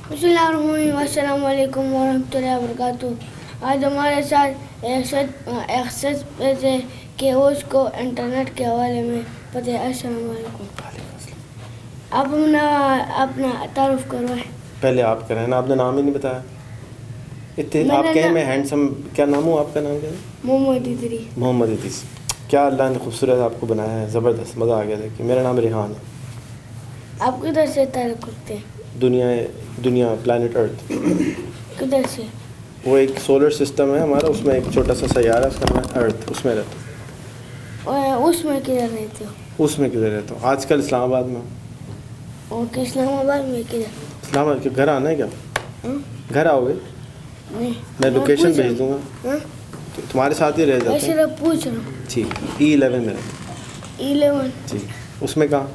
अस्सलामुअलैकुम वरहमतुल्लाहि वबरकातुहू। आज हमारे साथ एक शख्स पैसे के उसको इंटरनेट के हवाले में पता है। अस्सलामुअलैकुम। आप अपना तारुफ करवाएं। पहले आप करें ना, आपने नाम ही नहीं बताया। इतने आप कहें मैं हैंडसम, क्या नाम हूँ आपका? नाम क्या है? मोहम्मद इदरीस। मोहम्मद इदरीस। क्या अल्लाह ने खूबसूरत आपको बनाया है, ज़बरदस्त, मज़ा आ गया देखिए। मेरा नाम रेहान है। आप किधर से तारुफ करते हैं? दुनिया प्लैनेट अर्थ। किधर से? वो एक सोलर सिस्टम है हमारा, उसमें एक छोटा सा सैयारा है, उसका नाम है अर्थ, उसमें रहता हूँ। उसमें किधर रहते हो? उसमें किधर रहता हूँ? आजकल इस्लामाबाद में। ओके, इस्लामाबाद में किधर? इस्लामाबाद के घर आना है क्या? घर आओगे? नहीं, मैं लोकेशन भेज दूँगा। तो तुम्हारे साथ ही रह जाते हैं। सिर्फ पूछ रहा हूँ। ठीक, E11 में रहता हूँ। 11 जी। उसमें कहाँ?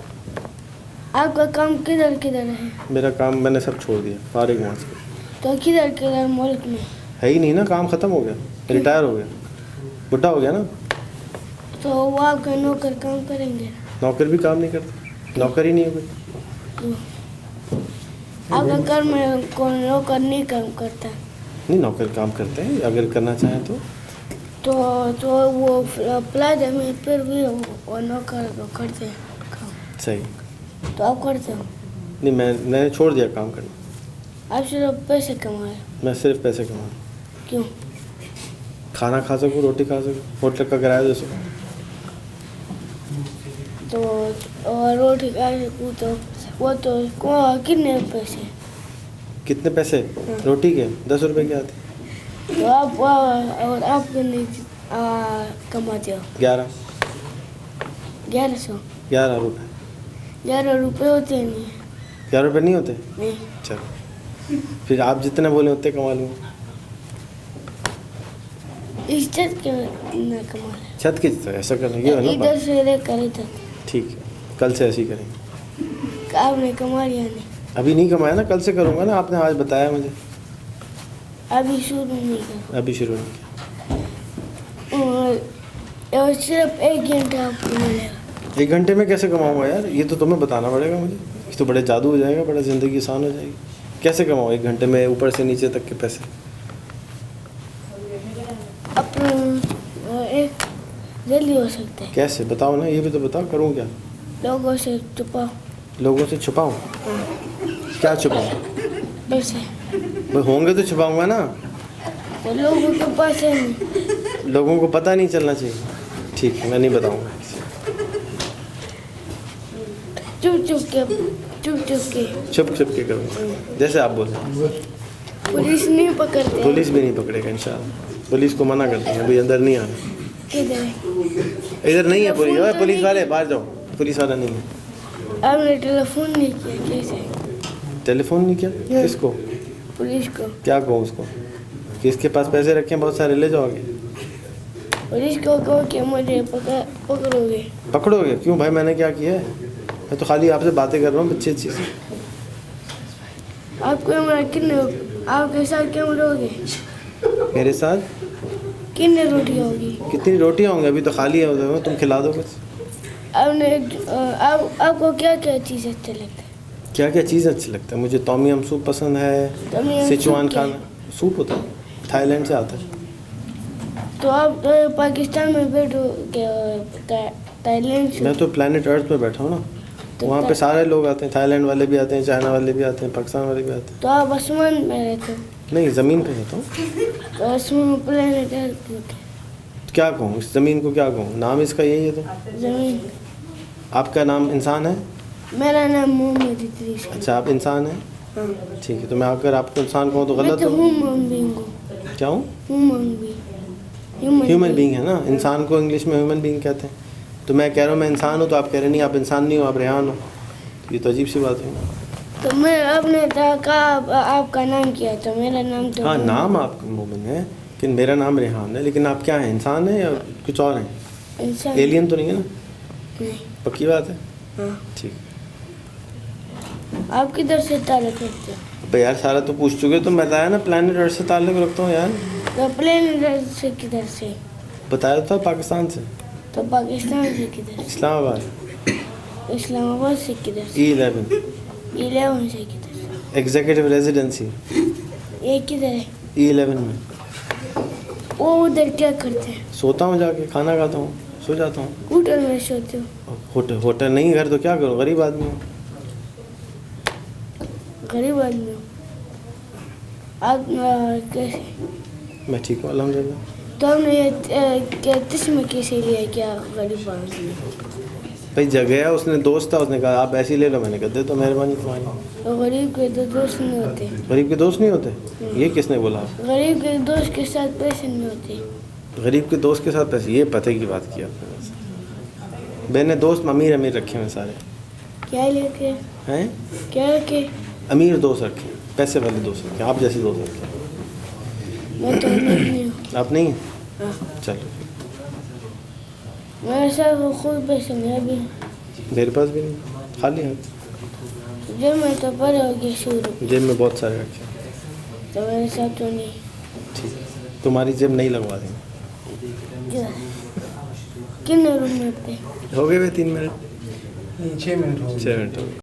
आपका काम किधर किधर है? मेरा काम मैंने सब छोड़ दिया, फारिग वहाँ से। तो किधर किधर मुल्क में? है ही नहीं ना, काम ख़त्म हो गया, रिटायर हो गया, बुढ़ा हो गया ना। तो वो आपका नौकर काम करेंगे? नौकर भी काम नहीं करता, नौकर ही नहीं है कोई। आपका घर में कौन नौकर नहीं काम करता? नहीं, नौकर काम करते हैं अगर करना चाहें तो। तो वो प्लाजा में फिर भी वो नौकर तो करते हैं काम। सही। तो आप करते हो? नहीं, मैंने छोड़ दिया काम करना। आप सिर्फ पैसे कमाए? मैं सिर्फ पैसे कमाऊँ। क्यों? खाना खा सकूँ, रोटी खा सकूँ, होटल का किराया दे सकूँ। तो और रोटी खा सकूँ तो वो तो कितने पैसे? कितने पैसे? रोटी के 10 रुपये के आते। तो आप और आप कितने कमाते हो? 1100। 11 रुपये। 11 रुपये होते नहीं? 11 रुपये नहीं होते? नहीं। चलो, फिर आप जितने बोले उतने कमा लूँगा। इस छत के ना कमा ले। छत की तो ऐसा करेंगे है ना, इधर से लेकर इधर। ठीक है, कल से ऐसे ही करेंगे। आपने कमा लिया नहीं? अभी नहीं कमाया ना, कल से करूँगा ना, आपने आज बताया मुझे। अभी शुरू नहीं कर। अभी शुरू नहीं किया। और सिर्फ 1 घंटा आपको मिलेगा। 1 घंटे में कैसे कमाऊँगा यार? ये तो तुम्हें बताना पड़ेगा मुझे। ये तो बड़े जादू हो जाएगा, बड़ा ज़िंदगी आसान हो जाएगी। कैसे कमाऊँ 1 घंटे में ऊपर से नीचे तक के पैसे? अपना एक जल्दी हो सकते हैं। कैसे बताओ ना, ये भी तो बताओ, करूँ क्या? लोगों से छुपाओ। लोगों से छुपाऊँ? क्या छुपाऊँ? पैसे। भाई होंगे तो छुपाऊँगा ना। तो लोगों के पास है नहीं। लोगों को पता नहीं चलना चाहिए। ठीक है, मैं नहीं बताऊँगा। चुप चुप के करूँगा, जैसे आप बोले। पुलिस नहीं पकड़ते? पुलिस भी नहीं पकड़ेगा इंशाल्लाह। पुलिस को मना करते हैं, अभी अंदर नहीं आना। किधर है? इधर नहीं है पुलिस। ओए पुलिस वाले बाहर जाओ, पुलिस वाला नहीं है। आपने टेलीफोन नहीं किया? कैसे? टेलीफोन नहीं किया? किसको? पुलिस को। क्या कहूँ उसको? किसके पास पैसे रखे हैं बहुत सारे, ले जाओगे? पुलिस को कहो कि मुझे पकड़ोगे। पकड़ोगे? क्यों भाई, मैंने क्या किया है? मैं तो खाली आपसे बातें कर रहा हूँ अच्छी अच्छी से। आपको आपके साथ क्यों रहोगे? मेरे साथ कितनी रोटी होगी? कितनी रोटियाँ होंगी? अभी तो खाली है उधर, तुम खिला दो कुछ। आपको क्या क्या चीज़ अच्छा लगता है? क्या क्या चीज़ अच्छी लगता है? मुझे टॉमियम सूप पसंद है, सिचुआन खाना सूप होता है, थाईलैंड से आता है। तो आप पाकिस्तान में बैठो थाईलैंड से? मैं तो प्लैनेट अर्थ पे बैठा हूँ ना, तो वहाँ पे सारे लोग आते हैं, थाईलैंड वाले भी आते हैं, चाइना वाले भी आते हैं, पाकिस्तान वाले भी आते हैं। तो आप आसमान में रहते हो? नहीं, ज़मीन पे रहता हूँ। तो आसमान प्लैनेट अर्थ। तो क्या कहूँ इस ज़मीन को, क्या कहूँ? नाम इसका यही है तो। ज़मीन। आपका नाम इंसान है? मेरा नाम मोहम्मद इदरीस। अच्छा, आप इंसान हैं? हाँ। ठीक है, तो मैं अगर आपको इंसान कहूँ तो गलत मैं तो हो? ह्यूमन बीइंग हूँ। क्या हूँ? ह्यूमन बीइंग है ना, इंसान को इंग्लिश में ह्यूमन बीइंग कहते हैं। तो मैं कह रहा हूँ मैं इंसान हूँ, तो आप कह रहे नहीं आप इंसान नहीं हो, आप रेहान हो। ये तो अजीब सी बात है ना। तो मैं आपने कहा आपका नाम क्या था? मेरा नाम तो हाँ, नाम आपका मोमिन है, लेकिन मेरा नाम रेहान है। लेकिन आप क्या हैं, इंसान हैं या कुछ और हैं? इंसान। एलियन तो नहीं है ना? नहीं। पक्की बात है? हाँ। ठीक। आप किधर से ताल्लुक़ रखते हो? भाई यार सारा तो पूछ चुके, तो मैं बताया ना प्लैनेट अर्थ से ताल्लुक़ रखता हूँ यार। तो प्लेनेट अर्थ से किधर से? बताया था पाकिस्तान से। तो पाकिस्तान से किधर? इस्लामाबाद। इस्लामाबाद से किधर? E11। 11 से किधर? एग्जीक्यूटिव रेजिडेंसी ये किधर है? E11 में। वो उधर क्या करते हैं? सोता हूँ जाके, खाना खाता हूँ, सो जाता हूँ। होटल में सोते हो? होटल नहीं, घर तो क्या करूँ, गरीब आदमी हूँ। गरीब आदमी हो आप? कैसे? मैं ठीक हूँ अल्हम्दुलिल्लाह। तो हमने ये किस्म कैसे लिया क्या गरीब आदमी? भाई जगह है, उसने दोस्त था, उसने कहा आप ऐसे ही ले लो, मैंने कहा दे तो मेहरबानी तुम्हारी। तो गरीब के तो दोस्त नहीं होते। गरीब के दोस्त नहीं होते, ये किसने बोला आपको? गरीब के दोस्त के साथ पैसे नहीं होते। गरीब के दोस्त के साथ पैसे, ये पते की बात की आपने वैसे। मैंने दोस्त अमीर अमीर रखे हैं सारे। क्या लेके? हैं? क्या लेके? अमीर दोस्त रखे हैं, पैसे वाले दोस्त रखे हैं, आप जैसे दोस्त रखे हैं। मैं तो नहीं हूँ। आप नहीं? हाँ। चलो मेरे साथ खुद पैसे नहीं अभी। मेरे पास भी नहीं, खाली हाथ। जेब में तो पड़े होगी 100 रुपये। जेब में बहुत सारे रखे हैं। तो मेरे साथ तो नहीं। ठीक है, तुम्हारी जेब नहीं लगवा देंगे। कितने रूम में पे? हो गए वे 3 मिनट? नहीं 6 मिनट हो गए। 6 मिनट हो गए।